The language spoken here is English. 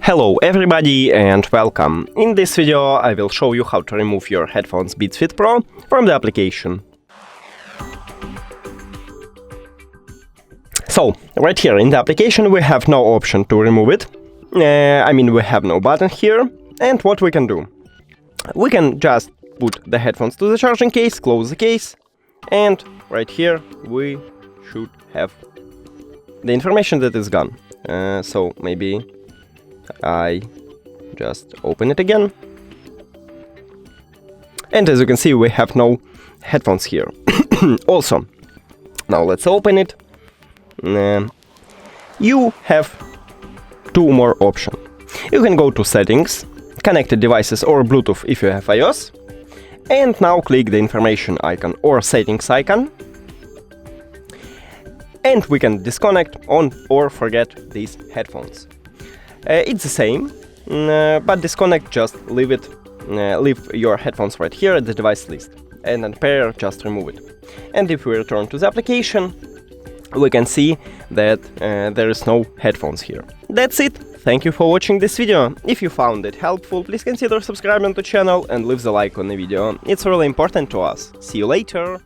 Hello everybody and welcome! In this video I will show you how to remove your headphones Beats Fit Pro from the application. So, right here in the application we have no option to remove it. We have no button here. And what we can do? We can just put the headphones to the charging case, close the case, and right here we should have the information that is gone. So maybe I just open it again. And as you can see, we have no headphones here. Also, now let's open it. You have two more options. You can go to Settings, Connected Devices or Bluetooth if you have iOS. And now click the information icon or settings icon. And we can disconnect on or forget these headphones. It's the same, but disconnect, just leave it, leave your headphones right here at the device list, and then pair, just remove it. And if we return to the application, we can see that there is no headphones here. That's it. Thank you for watching this video. If you found it helpful, please consider subscribing to the channel and leave the like on the video. It's really important to us. See you later.